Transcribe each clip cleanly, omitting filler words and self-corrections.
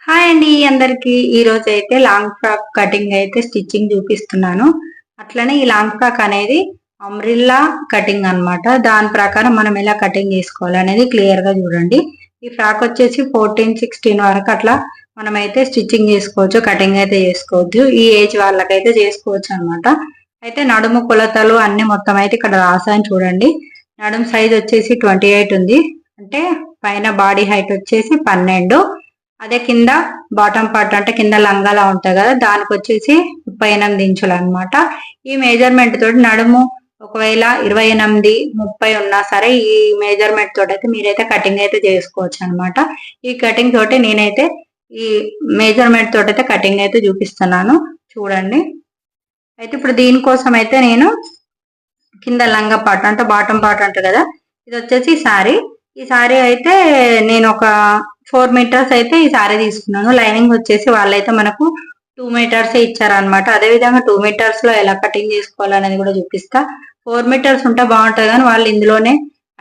Hi అండి అందరికి. ఈ రోజు అయితే లాంగ్ ఫ్రాక్ కటింగ్ అయితే స్టిచ్చింగ్ చూపిస్తున్నాను. అట్లనే ఈ లాంగ్ ఫ్రాక్ అనేది అంబ్రిల్లా కటింగ్ అన్నమాట. దాని ప్రకారం మనం ఎలా కటింగ్ చేసుకోవాలి అనేది క్లియర్ గా చూడండి. ఈ ఫ్రాక్ వచ్చేసి 14-16 వరకు అట్లా మనమైతే స్టిచ్చింగ్ చేసుకోవచ్చు, కటింగ్ అయితే చేసుకోవచ్చు. ఈ ఏజ్ వాళ్ళకైతే చేసుకోవచ్చు అన్నమాట. అయితే నడుము కొలతలు అన్ని మొత్తం అయితే ఇక్కడ రాసాను చూడండి. నడుము సైజ్ వచ్చేసి 28 ఉంది. అంటే పైన బాడీ హైట్ వచ్చేసి 12. అదే కింద బాటమ్ పార్ట్ అంటే కింద లంగాలా ఉంటాయి కదా, దానికి వచ్చేసి 38 ఇంచులు అనమాట. ఈ మెజర్మెంట్ తోటి నడుము ఒకవేళ 28-30 ఉన్నా సరే ఈ మెజర్మెంట్ తోటి అయితే మీరైతే కటింగ్ అయితే చేసుకోవచ్చు అనమాట. ఈ కటింగ్ తోటి నేనైతే ఈ మెజర్మెంట్ తోటి అయితే కటింగ్ అయితే చూపిస్తున్నాను చూడండి. అయితే ఇప్పుడు దీనికోసం అయితే నేను కింద లంగా పార్ట్ అంటే బాటమ్ పార్ట్ అంటారు కదా, ఇది వచ్చేసి శారీ. ఈ శారీ అయితే నేను ఒక 4 మీటర్స్ అయితే ఈ శారీ తీసుకున్నాను. లైనింగ్ వచ్చేసి వాళ్ళైతే మనకు 2 మీటర్స్ ఇచ్చారనమాట. అదే విధంగా 2 మీటర్స్ లో ఎలా కటింగ్ చేసుకోవాలనేది కూడా చూపిస్తా. 4 మీటర్స్ ఉంటే బాగుంటుంది కానీ వాళ్ళు ఇందులోనే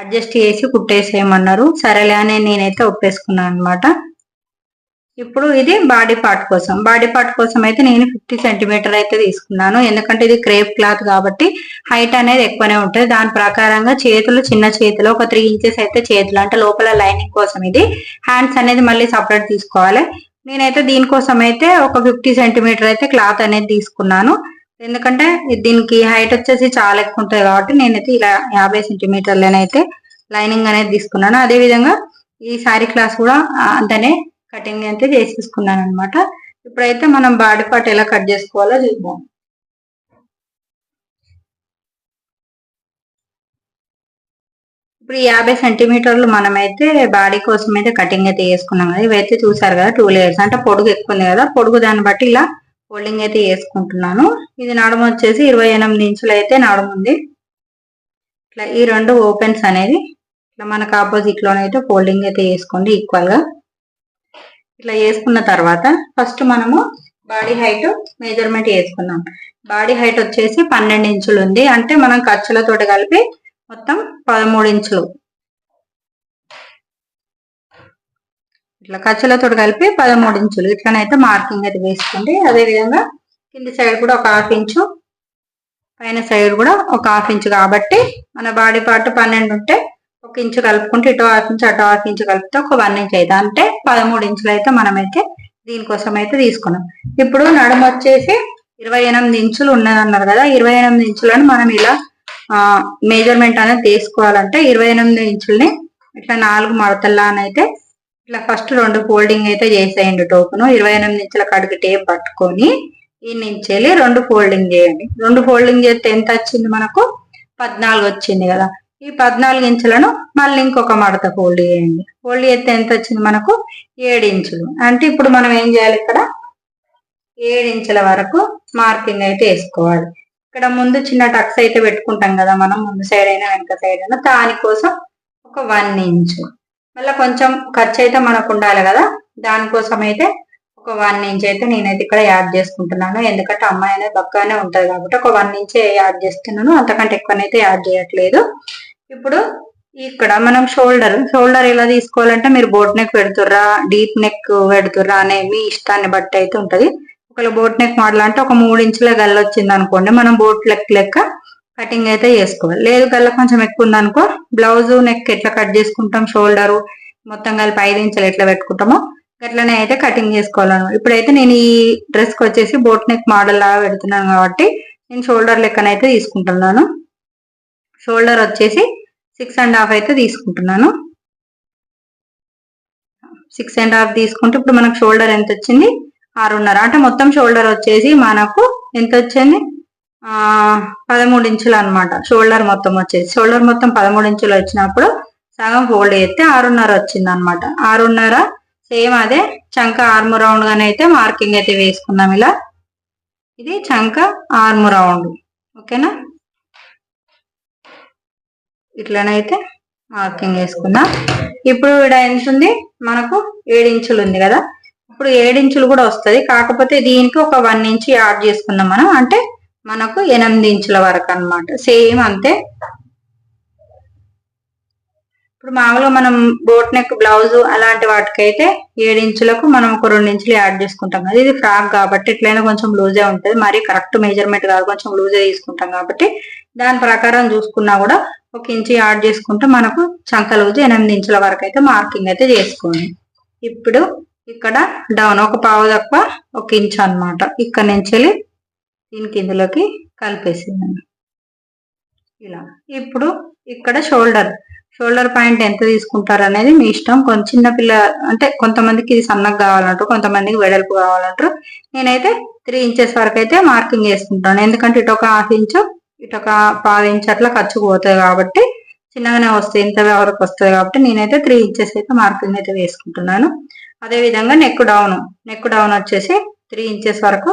అడ్జస్ట్ చేసి కుట్టేసేయమన్నారు. సరేలే అని నేనైతే ఒప్పేసుకున్నాను అనమాట. ఇప్పుడు ఇది బాడీ పార్ట్ కోసం. బాడీ పార్ట్ కోసం అయితే నేను 50 సెంటీమీటర్ అయితే తీసుకున్నాను. ఎందుకంటే ఇది క్రేప్ క్లాత్ కాబట్టి హైట్ అనేది ఎక్కువనే ఉంటుంది. దాని ప్రకారంగా చేతులు చిన్న చేతులు ఒక 3 ఇంచెస్ అయితే చేతులు అంటే లోపల లైనింగ్ కోసం. ఇది హ్యాండ్స్ అనేది మళ్ళీ సపరేట్ తీసుకోవాలి. నేనైతే దీనికోసం అయితే ఒక 50 సెంటీమీటర్ అయితే క్లాత్ అనేది తీసుకున్నాను. ఎందుకంటే దీనికి హైట్ వచ్చేసి చాలా ఎక్కువ ఉంటుంది కాబట్టి నేనైతే ఇలా 50 సెంటీమీటర్లనైతే లైనింగ్ అనేది తీసుకున్నాను. అదే విధంగా ఈ శారీ క్లాస్ కూడా అంతనే కటింగ్ అయితే చేసేసుకున్నాను అనమాట. ఇప్పుడైతే మనం బాడీ పార్ట్ ఎలా కట్ చేసుకోవాలో చూద్దాం. ఇప్పుడు 50 సెంటీమీటర్లు మనమైతే బాడీ కోసం అయితే కటింగ్ అయితే చేసుకున్నాం కదా. ఇవైతే చూసారు కదా 2 లేయర్స్ అంటే పొడుగు ఎక్కువ ఉంది కదా, పొడుగు దాన్ని బట్టి ఇలా ఫోల్డింగ్ అయితే చేసుకుంటున్నాను. ఇది నడుము వచ్చేసి 28 ఇంచులు అయితే నడుము ఉంది. ఇట్లా ఈ 2 ఓపెన్స్ అనేది ఇట్లా మనకు ఆపోజిట్ లోనైతే ఫోల్డింగ్ అయితే చేసుకోండి ఈక్వల్ గా. ఇట్లా చేసుకున్న తర్వాత ఫస్ట్ మనము బాడీ హైట్ మెజర్మెంట్ చేసుకున్నాం. బాడీ హైట్ వచ్చేసి 12 ఇంచులు ఉంది. అంటే మనం ఖర్చులతో కలిపి మొత్తం 13 ఇంచులు. ఇట్లా ఖర్చులతో కలిపి 13 ఇంచులు ఇట్లనైతే మార్కింగ్ అయితే వేసుకోండి. అదే విధంగా కింది సైడ్ కూడా ఒక 1/2 ఇంచు, పైన సైడ్ కూడా ఒక 1/2 ఇంచు. కాబట్టి మన బాడీ పార్ట్ 12 ఉంటే 1 ఇంచు కలుపుకుంటే ఇటు 1/2 ఇంచు అటు 1/2 ఇంచు కలిపితే ఒక 1 ఇంచ్ అయితే అంటే 13 ఇంచులు అయితే మనమైతే దీనికోసం అయితే తీసుకున్నాం. ఇప్పుడు నడుము వచ్చేసి 28 ఇంచులు ఉన్నదన్నారు కదా, 28 ఇంచులను మనం ఇలా మెజర్మెంట్ అనేది తీసుకోవాలంటే 28 ఇంచుల్ని ఇట్లా 4 మడతల్లానైతే ఇట్లా ఫస్ట్ 2 ఫోల్డింగ్ అయితే చేసేయండి. టోపును 28 ఇంచుల కాడికి టేప్ పట్టుకొని ఈ నుంచి వెళ్ళి 2 ఫోల్డింగ్ చేయండి. 2 ఫోల్డింగ్ చేస్తే ఎంత వచ్చింది మనకు 14 వచ్చింది కదా. ఈ 14 ఇంచులను మళ్ళీ ఇంకొక మడత ఫోల్డ్ చేయండి. ఫోల్డ్ చేస్తే ఎంత వచ్చింది మనకు 7 ఇంచులు. అంటే ఇప్పుడు మనం ఏం చేయాలి, ఇక్కడ 7 ఇంచుల వరకు మార్కింగ్ అయితే వేసుకోవాలి. ఇక్కడ ముందు చిన్న టక్స్ అయితే పెట్టుకుంటాం కదా మనం, ముందు సైడ్ అయినా వెనక సైడ్ అయినా, దానికోసం ఒక 1 ఇంచు. మళ్ళీ కొంచెం ఖర్చు అయితే మనకు ఉండాలి కదా, దానికోసం అయితే ఒక 1 ఇంచ్ అయితే నేనైతే ఇక్కడ యాడ్ చేసుకుంటున్నాను. ఎందుకంటే అమ్మాయి అనేది బక్కగానే ఉంటది కాబట్టి ఒక 1 ఇంచే యాడ్ చేస్తున్నాను, అంతకంటే ఎక్కువనైతే యాడ్ చేయట్లేదు. ఇప్పుడు ఇక్కడ మనం షోల్డర్ ఎలా తీసుకోవాలంటే మీరు బోట్ నెక్ పెడుతుర్రా డీప్ నెక్ పెడుతుర్రా అనే మీ ఇష్టాన్ని బట్టి అయితే ఉంటది. ఒకవేళ బోట్ నెక్ మోడల్ అంటే ఒక 3 ఇంచుల గల్ల వచ్చింది అనుకోండి, మనం బోట్ లెక్క కటింగ్ అయితే చేసుకోవాలి. లేదు గల్ల కొంచెం ఎక్కువ ఉందనుకో, బ్లౌజ్ నెక్ ఎట్లా కట్ చేసుకుంటాం, షోల్డర్ మొత్తం కలిపి 5 ఇంచులు ఎట్లా పెట్టుకుంటామో అట్లనే అయితే కటింగ్ చేసుకోవాలను. ఇప్పుడైతే నేను ఈ డ్రెస్ కి వచ్చేసి బోట్ నెక్ మోడల్ లాగా పెడుతున్నాను కాబట్టి నేను షోల్డర్ లెక్కనైతే తీసుకుంటున్నాను. షోల్డర్ వచ్చేసి 6.5 అయితే తీసుకుంటున్నాను. 6.5 తీసుకుంటే ఇప్పుడు మనకు షోల్డర్ ఎంత వచ్చింది 6.5. అంటే మొత్తం షోల్డర్ వచ్చేసి మనకు ఎంత వచ్చింది 13 ఇంచులు అనమాట. షోల్డర్ మొత్తం 13 ఇంచులు వచ్చినప్పుడు సగం ఫోల్డ్ చేస్తే 6.5 వచ్చింది అనమాట. 6.5 సేమ్ అదే చంక ఆర్మ్ రౌండ్ గానే అయితే మార్కింగ్ అయితే వేసుకుందాం. ఇలా ఇది చంక ఆర్మ్ రౌండ్, ఓకేనా. ఇట్లనైతే మార్కింగ్ వేసుకుందాం. ఇప్పుడు ఇక్కడ ఎంత ఉంది మనకు 7 ఇంచులు ఉంది కదా, ఇప్పుడు 7 ఇంచులు కూడా వస్తుంది. కాకపోతే దీనికి ఒక 1 ఇంచ్ యాడ్ చేసుకుందాం మనం, అంటే మనకు 8 ఇంచుల వరకు అనమాట. సేమ్ అంతే. ఇప్పుడు మామూలుగా మనం బోట్ నెక్ బ్లౌజ్ అలాంటి వాటికైతే 7 ఇంచులకు మనం ఒక 2 ఇంచులు యాడ్ చేసుకుంటాం కదా. ఇది ఫ్రాక్ కాబట్టి ఎట్లయినా కొంచెం లూజే ఉంటుంది, మరి కరెక్ట్ మెజర్మెంట్ కాదు, కొంచెం లూజే తీసుకుంటాం కాబట్టి దాని ప్రకారం చూసుకున్నా కూడా 1 ఇంచు యాడ్ చేసుకుంటే మనకు చంక లూజు 8 ఇంచుల వరకు అయితే మార్కింగ్ అయితే చేసుకోండి. ఇప్పుడు ఇక్కడ డౌన్ ఒక పావు తక్కువ 1 ఇంచు అనమాట, ఇక్కడ నుంచి దీనికి ఇందులోకి కలిపేసిందండి ఇలా. ఇప్పుడు ఇక్కడ షోల్డర్ పాయింట్ ఎంత తీసుకుంటారు అనేది మీ ఇష్టం. కొంచెం చిన్న పిల్ల అంటే కొంతమందికి ఇది సన్నగా కావాలంటారు, కొంతమందికి వెడల్పు కావాలంటారు. నేనైతే 3 ఇంచెస్ వరకు అయితే మార్కింగ్ చేసుకుంటాను, ఎందుకంటే ఇటు ఒక 1/2 ఇంచు ఇటు ఒక పావు ఇంచు అట్లా ఖర్చుకు పోతుంది కాబట్టి చిన్నగానే వస్తుంది, ఇంత వరకు వస్తుంది కాబట్టి నేనైతే 3 ఇంచెస్ అయితే మార్కింగ్ అయితే వేసుకుంటున్నాను. అదే విధంగా నెక్ డౌన్ వచ్చేసి 3 ఇంచెస్ వరకు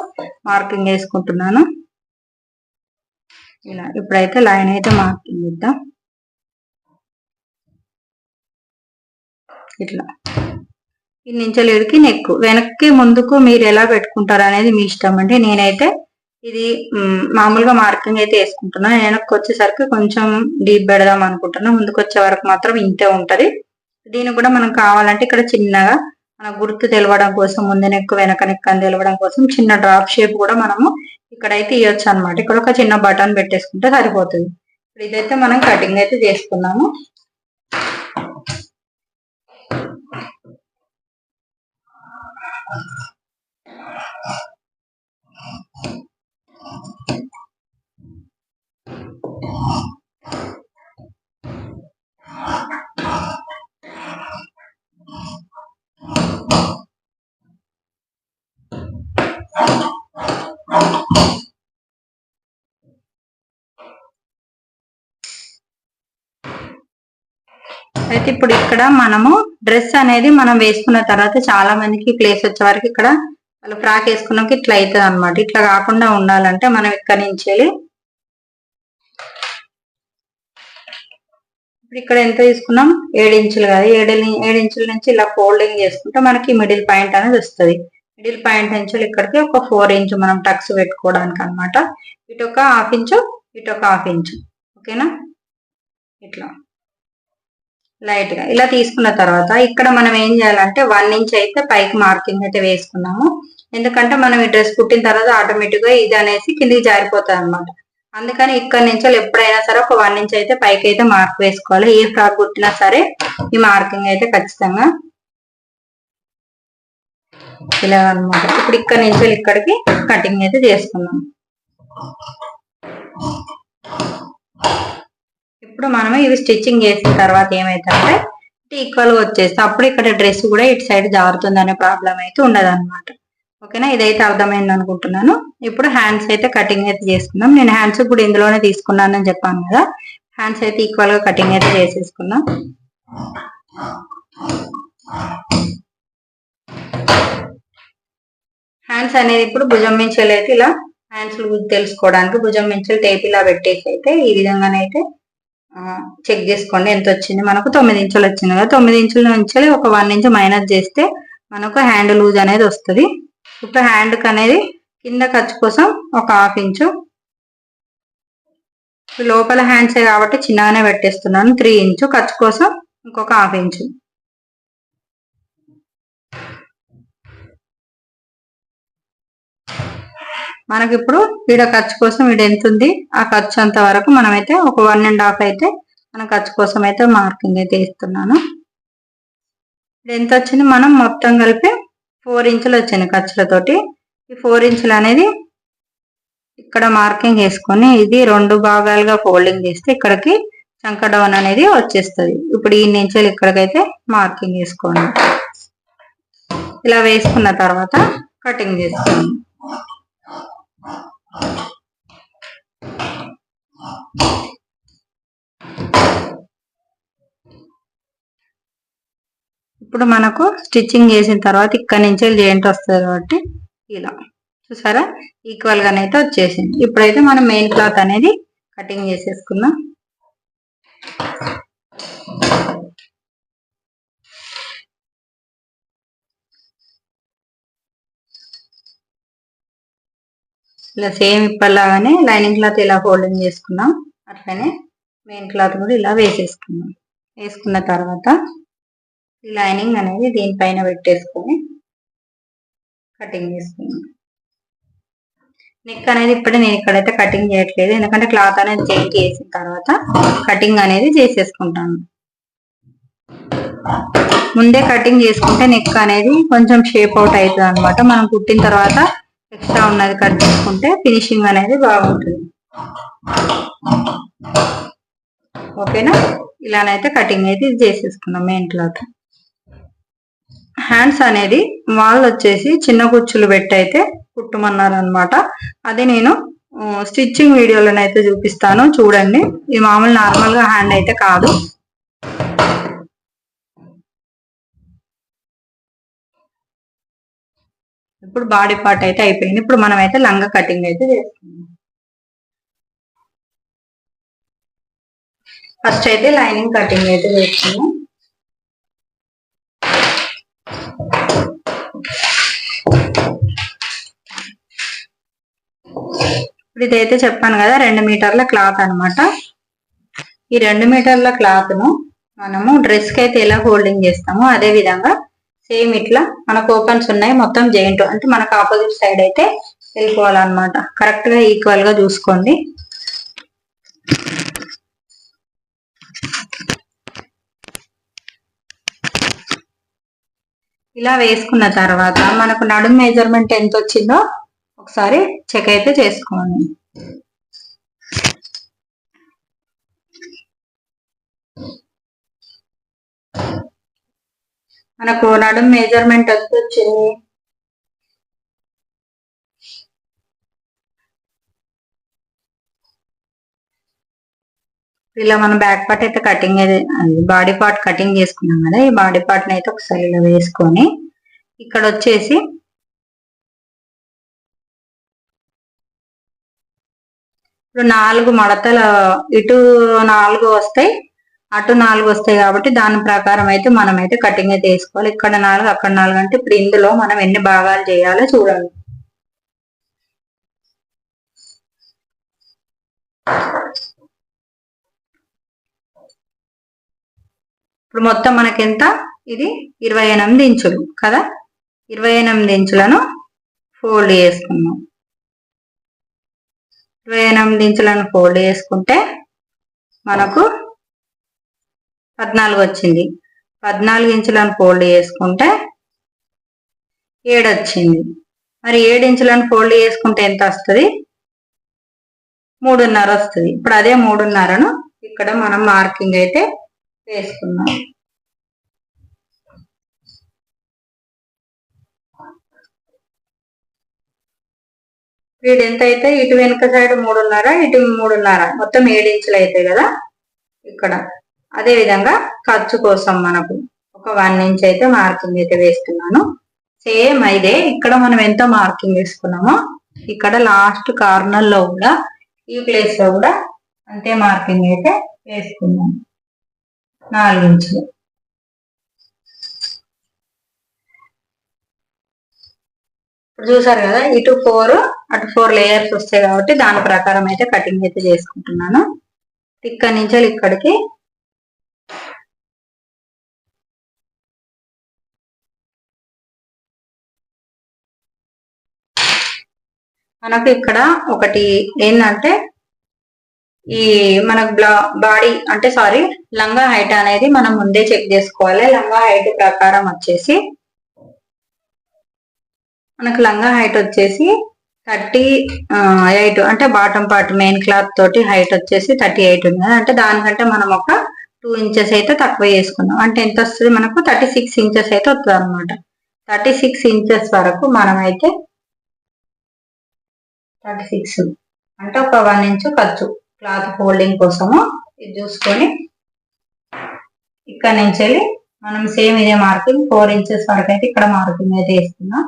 మార్కింగ్ వేసుకుంటున్నాను ఇలా. ఇప్పుడైతే లైన్ అయితే మార్కింగ్ ఇద్దాం ఇట్లా. ఈ నుంచెలేడికి నెక్ వెనక్కి ముందుకు మీరు ఎలా పెట్టుకుంటారు అనేది మీ ఇష్టం అండి. నేనైతే ఇది మామూలుగా మార్కింగ్ అయితే వేసుకుంటున్నాను. వెనక్కి వచ్చేసరికి కొంచెం డీప్ పెడదాం అనుకుంటున్నాను, ముందుకు వచ్చే వరకు మాత్రం ఇంతే ఉంటది. దీనికి కూడా మనం కావాలంటే ఇక్కడ చిన్నగా మన గుర్తు తెలవడం కోసం, ముందు నెక్ వెనక నెక్ అని తెలవడం కోసం చిన్న డ్రాప్ షేప్ కూడా మనము ఇక్కడైతే ఇవ్వచ్చు అనమాట. ఇక్కడ ఒక చిన్న బటన్ పెట్టేసుకుంటే సరిపోతుంది. ఇప్పుడు ఇదైతే మనం కటింగ్ అయితే చేసుకున్నాము. అయితే ఇప్పుడు ఇక్కడ మనము డ్రెస్ అనేది మనం వేసుకున్న తర్వాత చాలా మందికి ప్లేస్ వచ్చే వరకు ఇక్కడ వాళ్ళు ఫ్రాక్ వేసుకున్నాక ఇట్లా అవుతుంది అనమాట. ఇట్లా కాకుండా ఉండాలంటే మనం ఇక్కడ నుంచి ఇప్పుడు ఇక్కడ ఎంత తీసుకున్నాం 7 ఇంచులు కదా, 7 ఇంచుల నుంచి ఇలా ఫోల్డింగ్ చేసుకుంటే మనకి మిడిల్ పాయింట్ అనేది వస్తుంది. మిడిల్ పాయింట్ నుంచి ఇక్కడికి ఒక 4 ఇంచు మనం టక్స్ పెట్టుకోవడానికి అనమాట. ఇటు ఒక 1/2 ఇంచు ఇటు ఒక 1/2 ఇంచు ఓకేనా. ఇట్లా లైట్ గా ఇలా తీసుకున్న తర్వాత ఇక్కడ మనం ఏం చేయాలంటే 1 ఇంచ్ అయితే పైకి మార్కింగ్ అయితే వేసుకున్నాము. ఎందుకంటే మనం ఈ డ్రెస్ కుట్టిన తర్వాత ఆటోమేటిక్ గా ఇది అనేసి కిందికి జారిపోతుంది అనమాట. అందుకని ఇక్కడ నుంచి ఎప్పుడైనా సరే ఒక 1 ఇంచ్ అయితే పైకి అయితే మార్క్ వేసుకోవాలి. ఏ ఫ్రాక్ కుట్టినా సరే ఈ మార్కింగ్ అయితే ఖచ్చితంగా ఇలా అనమాట. ఇప్పుడు ఇక్కడ నుంచి ఇక్కడికి కటింగ్ అయితే చేసుకున్నాం. ఇప్పుడు మనము ఇవి స్టిచ్చింగ్ చేసిన తర్వాత ఏమైతుందంటే ఈక్వల్ గా వచ్చేస్తే అప్పుడు ఇక్కడ డ్రెస్ కూడా ఇటు సైడ్ జారుతుంది అనే ప్రాబ్లం అయితే ఉండదు అనమాట. ఓకేనా, ఇదైతే అర్థమైంది అనుకుంటున్నాను. ఇప్పుడు హ్యాండ్స్ అయితే కటింగ్ అయితే చేసుకుందాం. నేను హ్యాండ్స్ కూడా ఇందులోనే తీసుకున్నానని చెప్పాను కదా, హ్యాండ్స్ అయితే ఈక్వల్ గా కటింగ్ అయితే చేసేసుకుందాం. హ్యాండ్స్ అనేది ఇప్పుడు భుజం మించెలు అయితే ఇలా హ్యాండ్స్ తెలుసుకోవడానికి భుజం మించెలు టేప్ ఇలా పెట్టేసి అయితే ఈ విధంగానైతే చెక్ చేసుకోండి ఎంత వచ్చింది. మనకు 9 ఇంచులు వచ్చింది కదా, 9 ఇంచుల నుంచి ఒక 1 ఇంచ్ మైనస్ చేస్తే మనకు హ్యాండ్ లూజ్ అనేది వస్తుంది. ఇప్పుడు హ్యాండ్ కి అనేది కింద ఖర్చు కోసం ఒక 1/2 ఇంచు, లోపల హ్యాండ్సే కాబట్టి చిన్నగానే పెట్టేస్తున్నాను. 3 ఇంచు ఖర్చు కోసం ఇంకొక 1/2 ఇంచు. మనకి ఇప్పుడు ఈడ ఖర్చు కోసం ఈడ ఎంత ఉంది ఆ ఖర్చు అంత వరకు మనమైతే ఒక 1.5 అయితే మన ఖర్చు కోసం అయితే మార్కింగ్ అయితే ఇస్తున్నాను. ఎంత వచ్చింది మనం మొత్తం కలిపి 4 ఇంచులు వచ్చింది ఖర్చులతోటి. ఈ 4 ఇంచులు అనేది ఇక్కడ మార్కింగ్ వేసుకొని ఇది 2 భాగాలుగా ఫోల్డింగ్ చేస్తే ఇక్కడికి చంక డౌన్ అనేది వచ్చేస్తుంది. ఇప్పుడు ఈ నుంచి ఇక్కడికైతే మార్కింగ్ వేసుకోండి. ఇలా వేసుకున్న తర్వాత కటింగ్ చేసుకోండి. ఇప్పుడు మనకు స్టిచ్చింగ్ చేసిన తర్వాత ఇక్కడ నుంచి జాయింట్ వస్తుంది కాబట్టి ఇలా చూసారా ఈక్వల్ గానైతే వచ్చేసింది. ఇప్పుడైతే మనం మెయిన్ క్లాత్ అనేది కటింగ్ చేసేసుకుందాం. ఇలా సేమ్ ఇప్పటిలాగానే లైనింగ్ క్లాత్ ఇలా ఫోల్డింగ్ చేసుకున్నాం, అట్లనే మెయిన్ క్లాత్ కూడా ఇలా వేసేసుకున్నాం. వేసుకున్న తర్వాత లైనింగ్ అనేది దీనిపైన పెట్టేసుకొని కటింగ్ చేసుకున్నాం. నెక్ అనేది ఇప్పుడే నేను ఇక్కడైతే కటింగ్ చేయట్లేదు, ఎందుకంటే క్లాత్ అనేది చేంజ్ చేసిన తర్వాత కటింగ్ అనేది చేసేసుకుంటాను. ముందే కటింగ్ చేసుకుంటే నెక్ అనేది కొంచెం షేప్ అవుట్ అవుతుంది అనమాట. మనం కుట్టిన తర్వాత ఎక్స్ట్రా ఉన్నది కట్ చేసుకుంటే ఫినిషింగ్ అనేది బాగుంటుంది. ఓకేనా, ఇలానైతే కటింగ్ అయితే ఇది చేసేసుకున్నాం మెయిన్ క్లాత్. హ్యాండ్స్ అనేది వాళ్ళు వచ్చేసి చిన్న కుచ్చులు పెట్టి అయితే కుట్టమన్నారు అనమాట. అదే నేను స్టిచ్చింగ్ వీడియోలోనైతే చూపిస్తాను, చూడండి. ఇది మామూలు నార్మల్ గా హ్యాండ్ అయితే కాదు. ఇప్పుడు బాడీ పార్ట్ అయితే అయిపోయింది. ఇప్పుడు మనం అయితే లంగా కటింగ్ అయితే చేస్తున్నాం. ఫస్ట్ అయితే లైనింగ్ కటింగ్ అయితే చేస్తున్నాం. ఇప్పుడు ఇదైతే చెప్పాను కదా 2 మీటర్ల క్లాత్ అనమాట. ఈ 2 మీటర్ల క్లాత్ ను మనము డ్రెస్ కి అయితే ఎలా హోల్డింగ్ చేస్తామో అదే విధంగా సేమ్ ఇట్లా మనకు ఓపెన్స్ ఉన్నాయి, మొత్తం జాయింట్ అంటే మనకు ఆపోజిట్ సైడ్ అయితే వెళ్ళిపోవాలన్నమాట. కరెక్ట్ గా ఈక్వల్ గా చూసుకోండి. ఇలా వేసుకున్న తర్వాత మనకు నడుము మెజర్మెంట్ ఎంత వచ్చిందో ఒకసారి చెక్ అయితే చేసుకోండి. మనకు నడుము మెజర్మెంట్ ఎంత వచ్చింది? ఇలా మనం బ్యాక్ పార్ట్ అయితే కటింగ్ బాడీ పార్ట్ కటింగ్ చేసుకున్నాం కదా, ఈ బాడీ పార్ట్ అయితే ఒకసారి ఇలా వేసుకొని ఇక్కడ వచ్చేసి ఇప్పుడు 4 మడతల, ఇటు 4 వస్తాయి, అటు 4 వస్తాయి కాబట్టి దాని ప్రకారం అయితే మనం అయితే కటింగ్ అయితే వేసుకోవాలి. ఇక్కడ 4 అక్కడ 4 అంటే ఇప్పుడు ఇందులో మనం ఎన్ని భాగాలు చేయాలో చూడండి. ఇప్పుడు మొత్తం మనకి ఎంత? ఇది 28 ఇంచులు కదా. 28 ఇంచులను ఫోల్డ్ చేసుకున్నాం. 28 ఇంచులను ఫోల్డ్ చేసుకుంటే మనకు 14 వచ్చింది. 14 ఇంచులను ఫోల్డ్ చేసుకుంటే 7 వచ్చింది. మరి 7 ఇంచులను ఫోల్డ్ చేసుకుంటే ఎంత వస్తుంది? 3.5 వస్తుంది. ఇప్పుడు అదే 3.5ను ఇక్కడ మనం మార్కింగ్ అయితే వేసుకున్నాం. వీడు ఎంత అయితే ఇటు వెనుక సైడ్ 3.5, ఇటు 3.5, మొత్తం 7 ఇంచులు అవుతాయి కదా ఇక్కడ. అదే విధంగా ఖర్చు కోసం మనకు ఒక 1 ఇంచ్ అయితే మార్కింగ్ అయితే వేస్తున్నాను. సేమ్ ఇదే ఇక్కడ మనం ఎంత మార్కింగ్ వేసుకున్నామో ఇక్కడ లాస్ట్ కార్నర్ లో కూడా ఈ ప్లేస్ లో కూడా అంతే మార్కింగ్ అయితే వేసుకున్నాం, 4 ఇంచులు. ఇప్పుడు చూసారు కదా, ఇటు 4 అటు 4 లేయర్స్ వస్తాయి కాబట్టి దాని ప్రకారం అయితే కటింగ్ అయితే చేసుకుంటున్నాను. ఇక్కడి నుంచి ఇక్కడికి మనకు ఇక్కడ ఒకటి ఏంటంటే ఈ మనకు బాడీ అంటే లంగా హైట్ అనేది మనం ముందే చెక్ చేసుకోవాలి. లంగా హైట్ ప్రకారం వచ్చేసి మనకు లంగా హైట్ వచ్చేసి 38 అంటే బాటమ్ పార్ట్ మెయిన్ క్లాత్ తోటి హైట్ వచ్చేసి 38 ఉంది. అంటే దానికంటే మనం ఒక 2 ఇంచెస్ అయితే తక్కువ చేసుకున్నాం. అంటే ఎంత వస్తుంది మనకు? 36 ఇంచెస్ అయితే వస్తుంది అనమాట. 36 ఇంచెస్ వరకు మనం అయితే 36 అంటే ఒక 1 ఇంచు ఖర్చు క్లాత్ ఫోల్డింగ్ కోసము ఇది చూసుకొని ఇక్కడ నుంచి మనం సేమ్ ఇదే మార్కింగ్ 4 ఇంచెస్ వరకు అయితే ఇక్కడ మార్కింగ్ అయితే వేస్తున్నాం.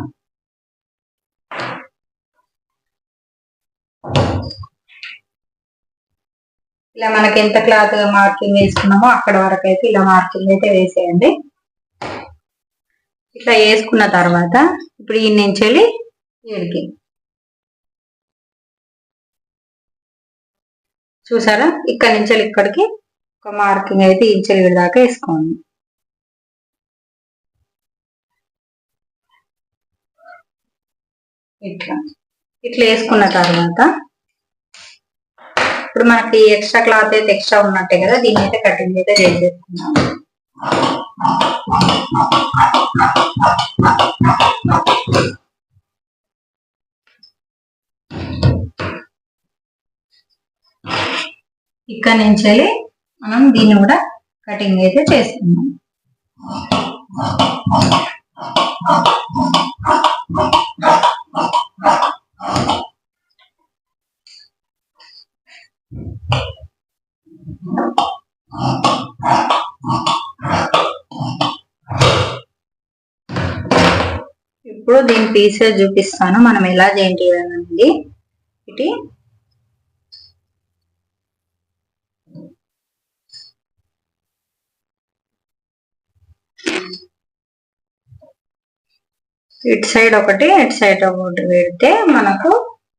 ఇలా మనకి ఎంత క్లాత్ మార్కింగ్ వేసుకున్నామో అక్కడ వరకు అయితే ఇలా మార్కింగ్ అయితే వేసేయండి. ఇట్లా వేసుకున్న తర్వాత ఇప్పుడు ఈ నుంచి ఈడికి చూసారా, ఇక్కడ నుంచి ఇక్కడికి ఒక మార్కింగ్ అయితే ఇంచెల దాకా వేసుకోండి. ఇట్లా ఇట్లా వేసుకున్న తర్వాత ఇప్పుడు మనకి ఎక్స్ట్రా క్లాత్ అయితే ఎక్స్ట్రా ఉన్నట్టే కదా, దీన్ని అయితే కటింగ్ అయితే చేసేసుకున్నాం. ఇక్కడ నుంచి మనం దీన్ని కూడా కటింగ్ అయితే చేసుకున్నాం. ఇప్పుడు దీని పీసెస్ చూపిస్తాను మనం ఎలా జాయింట్ చేయాలనేది. ఇది ఇటు సైడ్ ఒకటి ఇటు సైడ్ ఒకటి పెడితే మనకు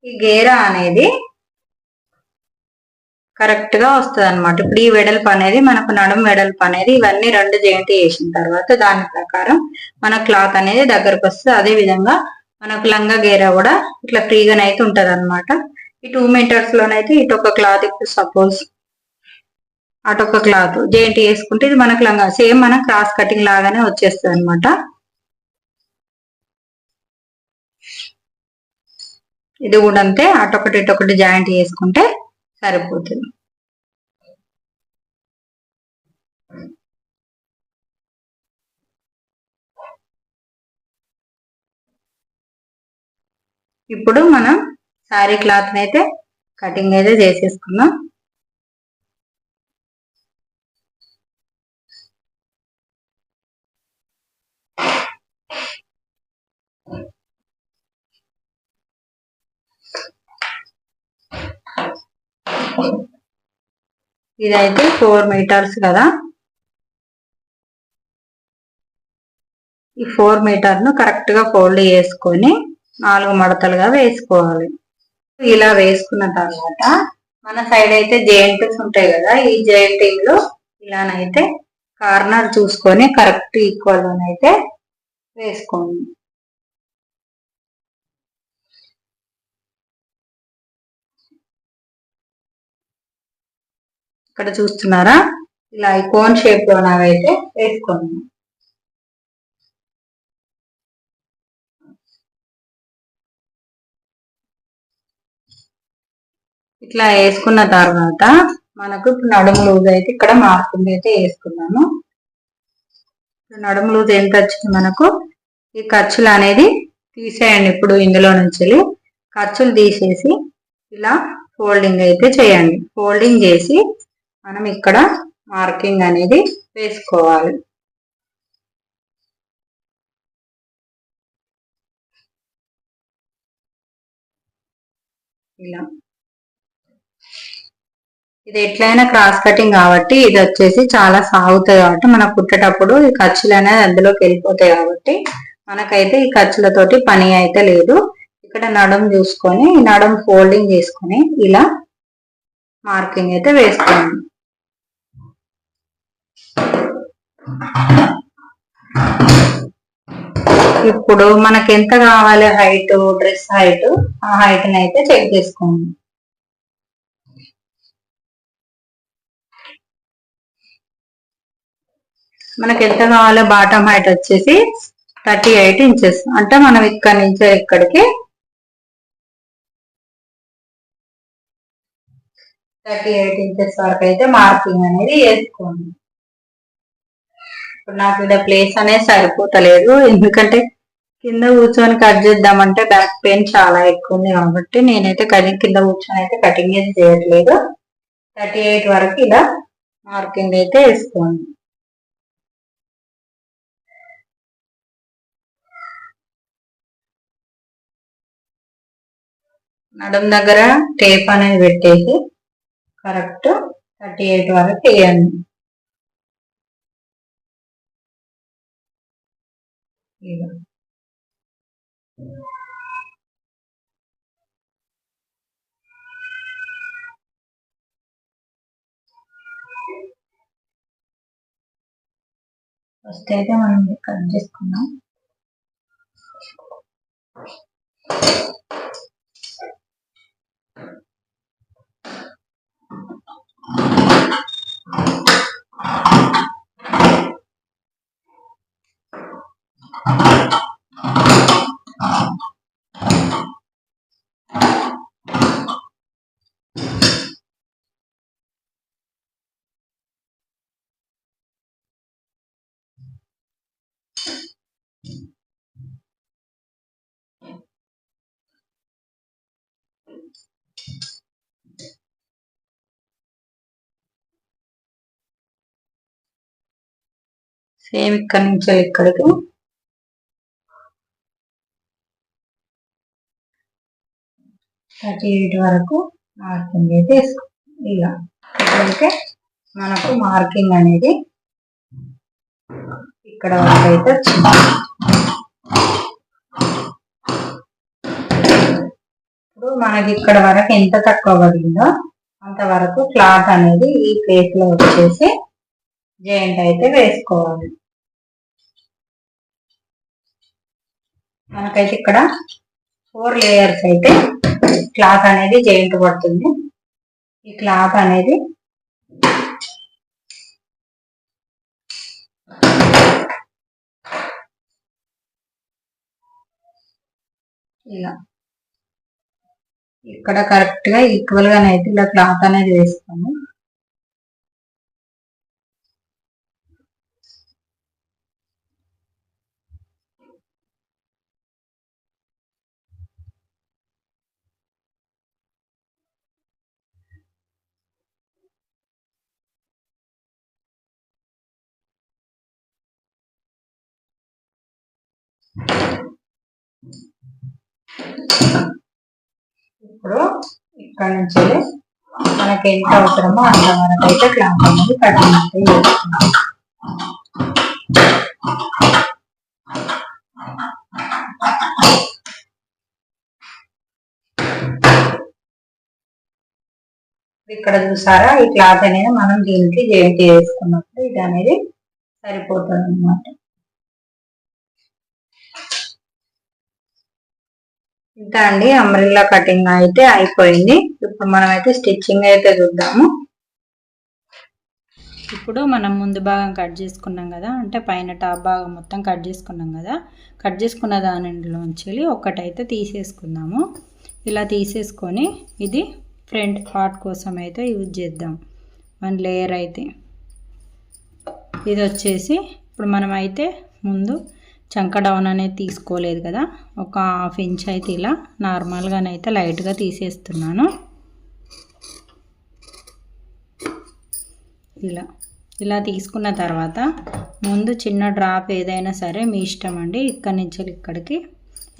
ఈ గేరా అనేది కరెక్ట్ గా వస్తుంది అనమాట. ఇప్పుడు ఈ వెడల్పు అనేది మనకు నడుము వెడల్పు అనేది ఇవన్నీ రెండు జాయింట్ చేసిన తర్వాత దాని ప్రకారం మన క్లాత్ అనేది దగ్గరకు వస్తుంది. అదే విధంగా మనకు లంగా గేరా కూడా ఇట్లా ఫ్రీగానైతే ఉంటది అనమాట. ఈ 2 మీటర్స్ లోనైతే ఇటు ఒక క్లాత్, ఇప్పుడు సపోజ్ అటొక క్లాత్ జాయింట్ చేసుకుంటే ఇది మనకు లంగా సేమ్ మన క్రాస్ కటింగ్ లాగానే వచ్చేస్తుంది అనమాట. ఇది కూడా అంతే, అటొకటి ఇటొకటి జాయింట్ చేసుకుంటే సరిపోతుంది. ఇప్పుడు మనం శారీ క్లాత్ అయితే కటింగ్ అయితే చేసేసుకుందాం. ఇదైతే 4 మీటర్స్ కదా, ఈ 4 మీటర్ ను కరెక్ట్ గా ఫోల్డ్ చేసుకొని 4 మడతలుగా వేసుకోవాలి. ఇలా వేసుకున్న తర్వాత మన సైడ్ అయితే జాయింట్స్ ఉంటాయి కదా, ఈ జాయింటింగ్ లో ఇలానైతే కార్నర్ చూసుకొని కరెక్ట్ ఈక్వల్ అయితే వేసుకోండి. ఇక్కడ చూస్తున్నారా, ఇలా కోన్ షేప్ లో నావైతే వేసుకోండి. ఇట్లా వేసుకున్న తర్వాత మనకు నడుము లూజ్ అయితే ఇక్కడ మార్కింగ్ అయితే వేసుకున్నాను. నడుము లూజ్ ఎంత వచ్చింది మనకు, ఈ ఖర్చులు అనేది తీసేయండి. ఇప్పుడు ఇందులో నుంచి ఖర్చులు తీసేసి ఇలా ఫోల్డింగ్ అయితే చేయండి. ఫోల్డింగ్ చేసి మనం ఇక్కడ మార్కింగ్ అనేది వేసుకోవాలి. ఇలా ఇది ఎట్లయినా క్రాస్ కటింగ్ కాబట్టి ఇది వచ్చేసి చాలా సాగుతుంది కాబట్టి మనకు కుట్టేటప్పుడు ఈ ఖర్చులు అనేది అందులోకి వెళ్ళిపోతాయి కాబట్టి మనకైతే ఈ ఖర్చులతోటి పని అయితే లేదు. ఇక్కడ నడుం చూసుకొని నడుం ఫోల్డింగ్ చేసుకొని ఇలా మార్కింగ్ అయితే వేసుకోండి. ఇప్పుడు మనకి ఎంత కావాలి హైట్, డ్రెస్ హైట్, ఆ హైట్ అయితే చెక్ చేసుకోండి. మనకి ఎంత కావాలో బాటమ్ హైట్ వచ్చేసి 38 ఇంచెస్, అంటే మనం ఇక్కడి నుంచి ఇక్కడికి 38 ఇంచెస్ వరకు అయితే మార్కింగ్ అనేది వేసుకోండి. ఇప్పుడు నాకు ఇక్కడ ప్లేస్ అనేది సరిపోతలేదు, ఎందుకంటే కింద కూర్చొని కట్ చేద్దామంటే బ్యాక్ పెయిన్ చాలా ఎక్కువ ఉంది కాబట్టి నేనైతే కింద కూర్చొని అయితే కటింగ్ ఏం చేయట్లేదు. 38 వరకు ఇలా మార్కింగ్ అయితే వేసుకోండి. నడుం దగ్గర టేప్ అనేది పెట్టేసి కరెక్ట్ 38 వరకు వేయండి. ఫస్ట్ అయితే మనం కట్ చేసుకుందాం. సేమ్ ఇక్కడ నుంచి ఇక్కడికి 38 వరకు మార్కింగ్ అయితే వేసుకోవాలి. ఇలా ఇక్కడికే మనకు మార్కింగ్ అనేది ఇక్కడ వరకు అయితే వచ్చింది. ఇప్పుడు మనకి ఇక్కడ వరకు ఎంత తక్కువ పడిందో అంతవరకు క్లాత్ అనేది ఈ ప్లేస్ లో వచ్చేసి జాయింట్ అయితే వేసుకోవాలి. మనకైతే ఇక్కడ 4 లేయర్స్ అయితే క్లాత్ అనేది జాయింట్ పడుతుంది. ఈ క్లాత్ అనేది ఇలా ఇక్కడ కరెక్ట్ గా ఈక్వల్ గానైతే ఇలా క్లాత్ అనేది వేస్తాము. ఇప్పుడు ఇక్కడ నుంచి మనకి ఎంత అవసరమో అంతవరకు అయితే క్లాత్ అనేది కటింగ్ అయితే చేస్తున్నాం. ఇక్కడ చూసారా ఈ క్లాత్ అనేది మనం దీనికి జాయింట్ చేసుకున్నప్పుడు ఇది అనేది సరిపోతుంది అన్నమాట. ఇంత అండి అంబ్రెల్లా కటింగ్ అయితే అయిపోయింది. ఇప్పుడు మనం అయితే స్టిచ్చింగ్ అయితే చూద్దాము. ఇప్పుడు మనం ముందు భాగం కట్ చేసుకున్నాం కదా, అంటే పైన టాప్ భాగం మొత్తం కట్ చేసుకున్నాం కదా, కట్ చేసుకున్న దానిలోంచి ఒకటైతే తీసేసుకుందాము. ఇలా తీసేసుకొని ఇది ఫ్రంట్ పార్ట్ కోసం అయితే యూజ్ చేద్దాం. 1 లేయర్ అయితే ఇది వచ్చేసి ఇప్పుడు మనం అయితే ముందు చంక డౌన్ అనేది తీసుకోలేదు కదా, ఒక 1/2 ఇంచ్ అయితే ఇలా నార్మల్గానైతే లైట్గా తీసేస్తున్నాను. ఇలా తీసుకున్న తర్వాత ముందు చిన్న డ్రాప్ ఏదైనా సరే మీ ఇష్టం అండి, ఇక్కడి నుంచి ఇక్కడికి.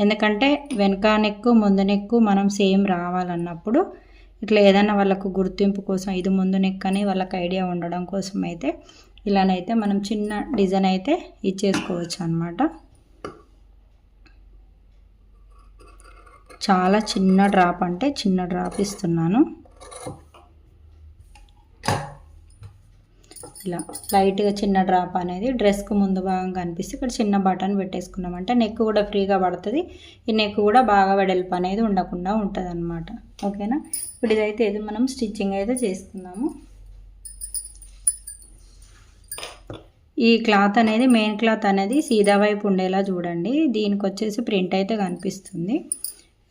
ఎందుకంటే వెనక నెక్కు ముందు నెక్కు మనం సేమ్ రావాలన్నప్పుడు ఇట్లా ఏదైనా వాళ్ళకు గుర్తింపు కోసం ఇది ముందు నెక్ అని వాళ్ళకి ఐడియా ఉండడం కోసం అయితే ఇలానైతే మనం చిన్న డిజైన్ అయితే ఇచ్చేసుకోవచ్చు అన్నమాట. చాలా చిన్న డ్రాప్ అంటే చిన్న డ్రాప్ ఇస్తున్నాను. ఇలా లైట్గా చిన్న డ్రాప్ అనేది డ్రెస్కు ముందు భాగం కనిపిస్తే ఇక్కడ చిన్న బటన్ పెట్టేసుకున్నామంటే నెక్ కూడా ఫ్రీగా పడుతుంది. ఈ నెక్ కూడా బాగా వెడల్పు అనేది ఉండకుండా ఉంటుంది అన్నమాట. ఓకేనా, ఇప్పుడు ఇదైతే ఇది మనం స్టిచ్చింగ్ అయితే చేసుకుందాము. ఈ క్లాత్ అనేది మెయిన్ క్లాత్ అనేది సీదా వైపు ఉండేలా చూడండి. దీనికి వచ్చేసి ప్రింట్ అయితే కనిపిస్తుంది.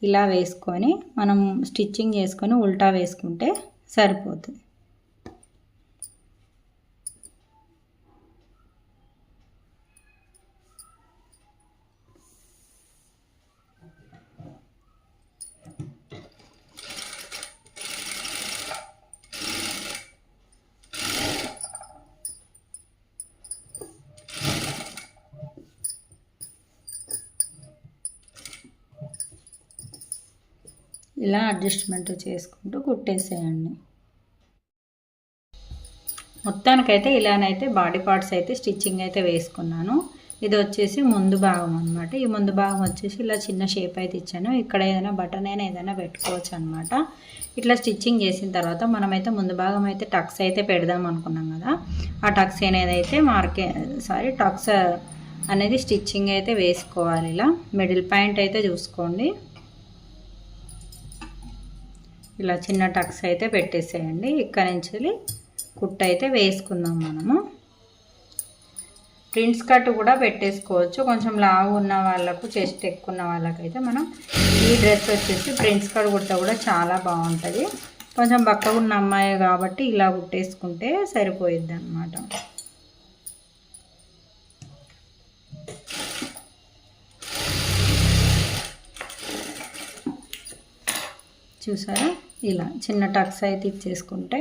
ఇలా వేసుకొని మనం స్టిచ్చింగ్ చేసుకొని ఉల్టా వేసుకుంటే సరిపోతుంది. ఇలా అడ్జస్ట్మెంట్ చేసుకుంటూ కుట్టేసేయండి. మొత్తానికైతే ఇలానైతే బాడీ పార్ట్స్ అయితే స్టిచ్చింగ్ అయితే వేసుకున్నాను. ఇది వచ్చేసి ముందు భాగం అనమాట. ఈ ముందు భాగం వచ్చేసి ఇలా చిన్న షేప్ అయితే ఇచ్చాను. ఇక్కడ ఏదైనా బటన్ అయినా ఏదైనా పెట్టుకోవచ్చు అనమాట. ఇట్లా స్టిచ్చింగ్ చేసిన తర్వాత మనమైతే ముందు భాగం అయితే టక్స్ అయితే పెడదాం అనుకున్నాం కదా, ఆ టక్స్ అనేది టక్స్ అనేది స్టిచ్చింగ్ అయితే వేసుకోవాలి. ఇలా మిడిల్ పాయింట్ అయితే చూసుకోండి, ఇలా చిన్న టక్స్ అయితే పెట్టేసేయండి. ఇక్కడ నుంచి కుట్టు అయితే వేసుకుందాం మనము. ప్రిన్స్ కట్ కూడా పెట్టేసుకోవచ్చు. కొంచెం లావు ఉన్న వాళ్ళకు, చెస్ట్ ఎక్కువ ఉన్న వాళ్ళకైతే మనం ఈ డ్రెస్ వచ్చేసి ప్రిన్స్ కట్ కుడితే కూడా చాలా బాగుంటుంది. కొంచెం బక్కగా ఉన్న అమ్మాయి కాబట్టి ఇలా కుట్టేసుకుంటే సరిపోయిద్ది అన్నమాట. చూసారా, ఇలా చిన్న టక్స్ అయితే ఇచ్చేసుకుంటే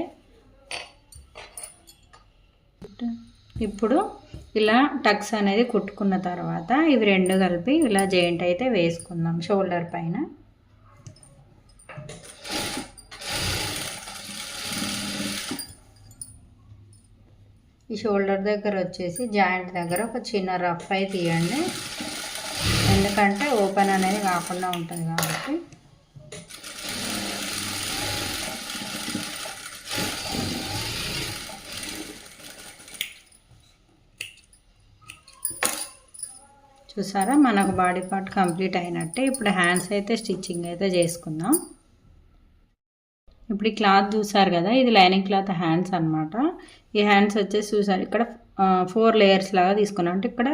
ఇప్పుడు ఇలా టక్స్ అనేది కుట్టుకున్న తర్వాత ఇవి రెండు కలిపి ఇలా జాయింట్ అయితే వేసుకుందాం షోల్డర్ పైన. ఈ షోల్డర్ దగ్గర వచ్చేసి జాయింట్ దగ్గర ఒక చిన్న రఫ్ అయితే తీయండి, ఎందుకంటే ఓపెన్ అనేది కాకుండా ఉంటుంది కాబట్టి. చూసారా, మనకు బాడీ పార్ట్ కంప్లీట్ అయినట్టే. ఇప్పుడు హ్యాండ్స్ అయితే స్టిచ్చింగ్ అయితే చేసుకుందాం. ఇప్పుడు ఈ క్లాత్ చూసారు కదా, ఇది లైనింగ్ క్లాత్ హ్యాండ్స్ అనమాట. ఈ హ్యాండ్స్ వచ్చేసి చూసారు ఇక్కడ 4 లేయర్స్ లాగా తీసుకున్నాం. అంటే ఇక్కడ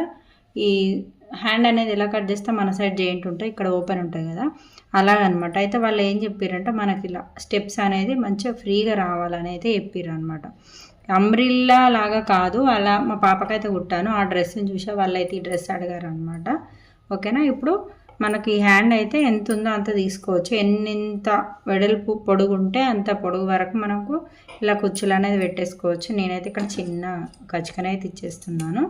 ఈ హ్యాండ్ అనేది ఎలా కట్ చేస్తే మన సైడ్ జాయింట్ ఉంటాయి, ఇక్కడ ఓపెన్ ఉంటుంది కదా, అలాగనమాట. అయితే వాళ్ళు ఏం చెప్పారంటే మనకి ఇలా స్టెప్స్ అనేది మంచిగా ఫ్రీగా రావాలని అయితే చెప్పారు అనమాట. అంబ్రిల్లా లాగా కాదు, అలా మా పాపకైతే కుట్టాను. ఆ డ్రెస్ని చూసే వాళ్ళైతే ఈ డ్రెస్ అడిగారు అనమాట. ఓకేనా, ఇప్పుడు మనకి హ్యాండ్ అయితే ఎంత ఉందో అంత తీసుకోవచ్చు. ఎంత వెడల్పు పొడుగు ఉంటే అంత పొడుగు వరకు మనకు ఇలా కుచ్చులు అనేది పెట్టేసుకోవచ్చు. నేనైతే ఇక్కడ చిన్న కచ్చికనైతే ఇచ్చేస్తున్నాను.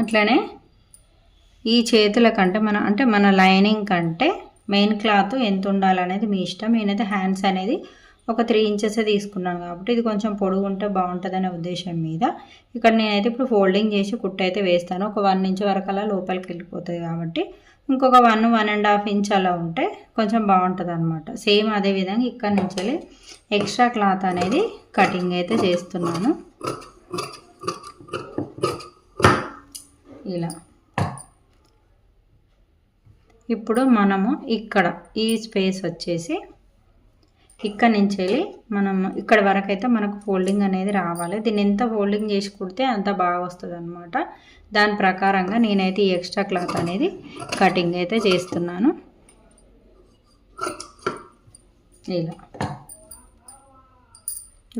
అట్లనే ఈ చేతుల కంటే మన లైనింగ్ కంటే మెయిన్ క్లాత్ ఎంత ఉండాలనేది మీ ఇష్టం. నేనైతే హ్యాండ్స్ అనేది ఒక 3 ఇంచెస్ తీసుకున్నాను కాబట్టి ఇది కొంచెం పొడుగు ఉంటే బాగుంటుందనే ఉద్దేశం మీద ఇక్కడ నేనైతే ఇప్పుడు ఫోల్డింగ్ చేసి కుట్టు అయితే వేస్తాను. ఒక 1 ఇంచ్ వరకు అలా లోపలికి వెళ్ళిపోతుంది కాబట్టి ఇంకొక 1.5 ఇంచ్ అలా ఉంటే కొంచెం బాగుంటుంది అనమాట. సేమ్ అదేవిధంగా ఇక్కడ నుంచి ఎక్స్ట్రా క్లాత్ అనేది కటింగ్ అయితే చేస్తున్నాను. ఇలా ఇప్పుడు మనము ఇక్కడ ఈ స్పేస్ వచ్చేసి ఇక్కడ నుంచి మనం ఇక్కడ వరకు అయితే మనకు ఫోల్డింగ్ అనేది రావాలి. దీన్ని ఎంత ఫోల్డింగ్ చేసి కుడితే అంత బాగా వస్తుంది అనమాట. దాని ప్రకారంగా నేనైతే ఈ ఎక్స్ట్రా క్లాత్ అనేది కటింగ్ అయితే చేస్తున్నాను. ఇలా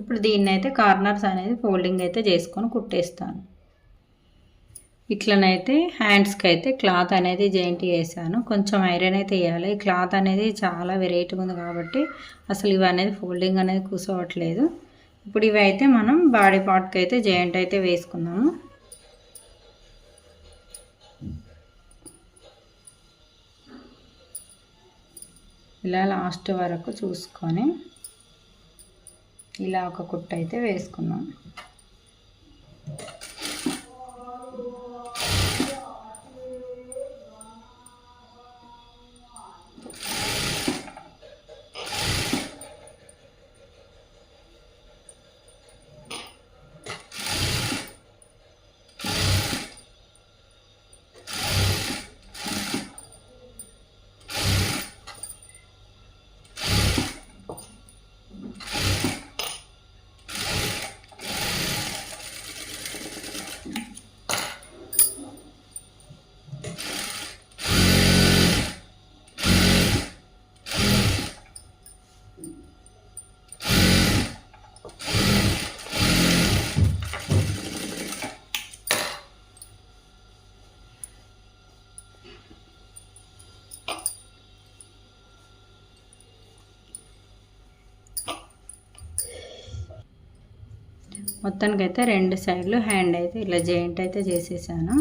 ఇప్పుడు దీన్ని అయితే కార్నర్స్ అనేది ఫోల్డింగ్ అయితే చేసుకొని కుట్టేస్తాను. ఇట్లనైతే హ్యాండ్స్కి అయితే క్లాత్ అనేది జాయింట్ చేశాను. కొంచెం ఐరన్ అయితే వేయాలి. ఈ క్లాత్ అనేది చాలా వెరైటీగా ఉంది కాబట్టి అసలు ఇవి అనేది ఫోల్డింగ్ అనేది కూర్చోవట్లేదు. ఇప్పుడు ఇవి అయితే మనం బాడీ పార్ట్కి అయితే జాయింట్ అయితే వేసుకుందాము. ఇలా లాస్ట్ వరకు చూసుకొని ఇలా ఒక కుట్టు అయితే వేసుకుందాం. మొత్తానికైతే 2 సైడ్లు హ్యాండ్ అయితే ఇలా జాయింట్ అయితే చేసేసాను.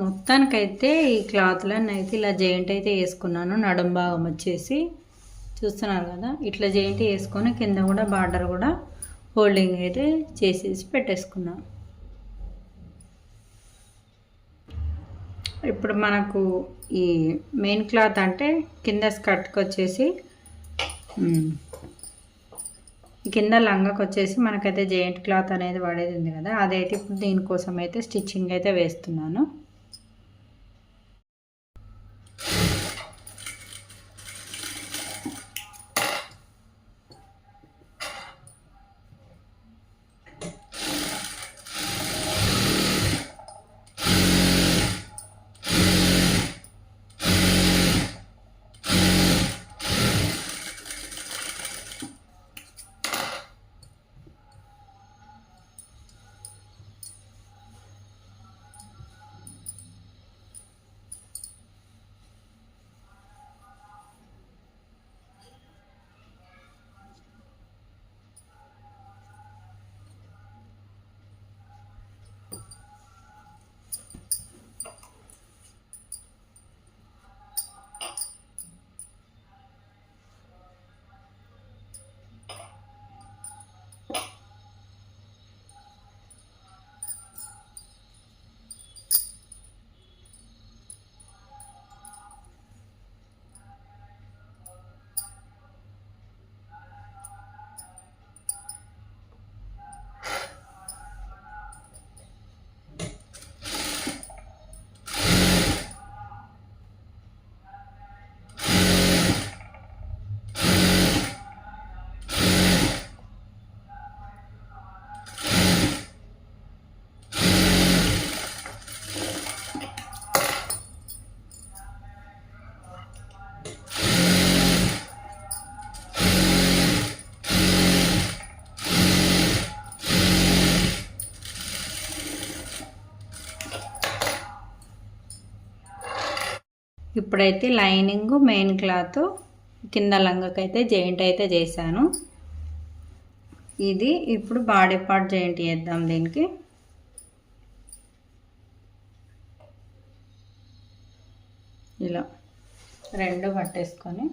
మొత్తానికైతే ఈ క్లాత్లను అయితే ఇలా జాయింట్ అయితే వేసుకున్నాను. నడుం భాగం వచ్చేసి చూస్తున్నారు కదా, ఇట్లా జాయింట్ వేసుకొని కింద కూడా బార్డర్ కూడా హోల్డింగ్ అయితే చేసేసి పెట్టేసుకున్నాను. ఇప్పుడు మనకు ఈ మెయిన్ క్లాత్ అంటే కింద స్కర్ట్కి వచ్చేసి కింద లంగాకి వచ్చేసి మనకైతే జాయింట్ క్లాత్ అనేది పడేది ఉంది కదా, అదైతే ఇప్పుడు దీనికోసం అయితే స్టిచ్చింగ్ అయితే వేస్తున్నాను. ఇప్పుడైతే లైనింగ్ మెయిన్ క్లాత్ కింద లంగకైతే జాయింట్ అయితే చేశాను. ఇది ఇప్పుడు బాడీ పార్ట్ జాయింట్ చేద్దాం. దీనికి ఇలా రెండు పట్టేసుకొని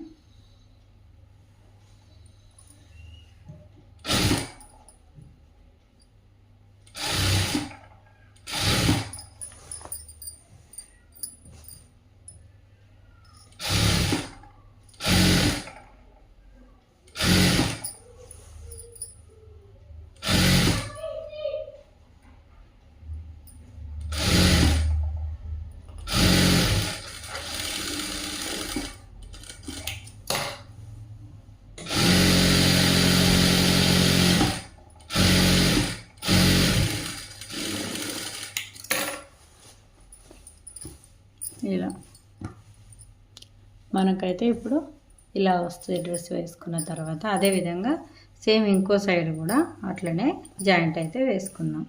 ఇలా మనకైతే ఇప్పుడు ఇలా వస్తుంది డ్రెస్ వేసుకున్న తర్వాత. అదేవిధంగా సేమ్ ఇంకో సైడ్ కూడా అట్లనే జాయింట్ అయితే వేసుకున్నాం.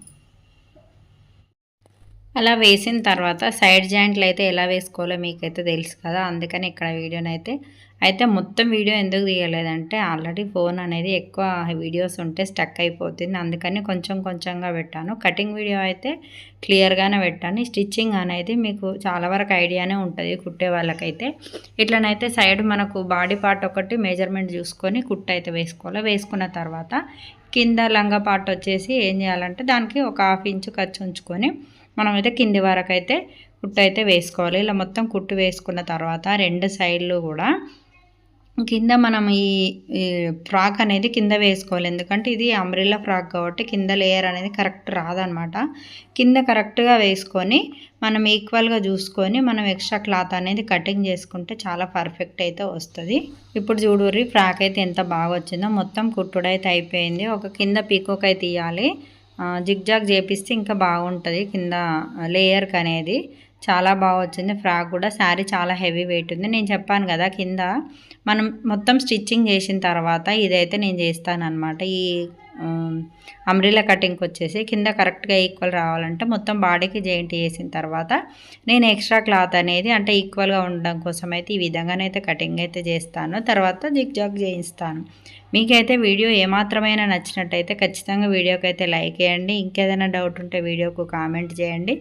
అలా వేసిన తర్వాత సైడ్ జాయింట్లు అయితే ఎలా వేసుకోవాలో మీకైతే తెలుసు కదా, అందుకని ఇక్కడ వీడియోనైతే మొత్తం వీడియో ఎందుకు తీయలేదంటే ఆల్రెడీ ఫోన్ అనేది ఎక్కువ వీడియోస్ ఉంటే స్టక్ అయిపోతుంది, అందుకని కొంచెం కొంచెంగా పెట్టాను. కటింగ్ వీడియో అయితే క్లియర్గానే పెట్టాను. స్టిచ్చింగ్ అనేది మీకు చాలా వరకు ఐడియానే ఉంటుంది కుట్టే వాళ్ళకైతే. ఇట్లనైతే సైడ్ మనకు బాడీ పార్ట్ ఒకటి మెజర్మెంట్ చూసుకొని కుట్టు అయితే వేసుకోవాలి. వేసుకున్న తర్వాత కింద లంగా పార్ట్ వచ్చేసి ఏం చేయాలంటే దానికి ఒక 1/2 ఇంచు ఖర్చు ఉంచుకొని మనమైతే కింది వరకు అయితే కుట్టు అయితే వేసుకోవాలి. ఇలా మొత్తం కుట్టు వేసుకున్న తర్వాత రెండు సైడ్లు కూడా కింద మనం ఈ ఫ్రాక్ అనేది కింద వేసుకోవాలి. ఎందుకంటే ఇది అంబ్రెల్లా ఫ్రాక్ కాబట్టి కింద లేయర్ అనేది కరెక్ట్ రాదనమాట. కింద కరెక్ట్గా వేసుకొని మనం ఈక్వల్గా చూసుకొని మనం ఎక్స్ట్రా క్లాత్ అనేది కటింగ్ చేసుకుంటే చాలా పర్ఫెక్ట్ అయితే వస్తుంది. ఇప్పుడు చూడుర్రి ఫ్రాక్ అయితే ఎంత బాగా వచ్చిందో. మొత్తం కుట్టుడైతే అయిపోయింది. ఒక కింద పీకోక్ అయితే తీయాలి, జిగ్జాగ్ చేపిస్తే ఇంకా బాగుంటుంది కింద లేయర్కి అనేది. చాలా బాగా వచ్చింది ఫ్రాక్ కూడా. శారీ చాలా హెవీ వెయిట్ ఉంది. నేను చెప్పాను కదా కింద మనం మొత్తం స్టిచ్చింగ్ చేసిన తర్వాత ఇదైతే నేను చేస్తానన్నమాట. ఈ అంబ్రెల్లా కటింగ్కి వచ్చేసి కింద కరెక్ట్గా ఈక్వల్ రావాలంటే మొత్తం బాడీకి జాయింట్ చేసిన తర్వాత నేను ఎక్స్ట్రా క్లాత్ అనేది అంటే ఈక్వల్గా ఉండడం కోసం అయితే ఈ విధంగానైతే కటింగ్ అయితే చేస్తాను. తర్వాత జిగ్జాగ్ చేయిస్తాను. మీకైతే వీడియో ఏమాత్రమైనా నచ్చినట్టయితే ఖచ్చితంగా వీడియోకి అయితే లైక్ చేయండి. ఇంకేదైనా డౌట్ ఉంటే వీడియోకు కామెంట్ చేయండి.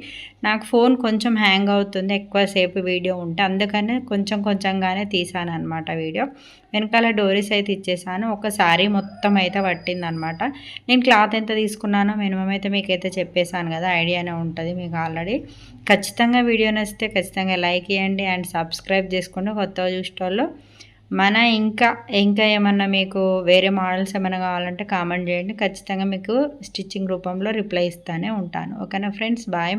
నాకు ఫోన్ కొంచెం హ్యాంగ్ అవుతుంది ఎక్కువసేపు వీడియో ఉంటే, అందుకనే కొంచెంగానే తీసానమాట వీడియో. వెనకాల డోరీస్ అయితే ఇచ్చేసాను. ఒకసారి మొత్తం అయితే పట్టిందనమాట. నేను క్లాత్ ఎంత తీసుకున్నానో మినిమం అయితే మీకైతే చెప్పేశాను కదా, ఐడియానే ఉంటుంది మీకు ఆల్రెడీ. ఖచ్చితంగా వీడియో నచ్చితే ఖచ్చితంగా లైక్ చేయండి అండ్ సబ్స్క్రైబ్ చేసుకోండి కొత్తగా చూసేటోళ్ళు. ఇంకా ఏమన్నా మీకు వేరే మోడల్స్ ఏమైనా కావాలంటే కామెంట్ చేయండి. ఖచ్చితంగా మీకు స్టిచ్చింగ్ రూపంలో రిప్లై ఇస్తూనే ఉంటాను. ఓకేనా ఫ్రెండ్స్, బాయ్.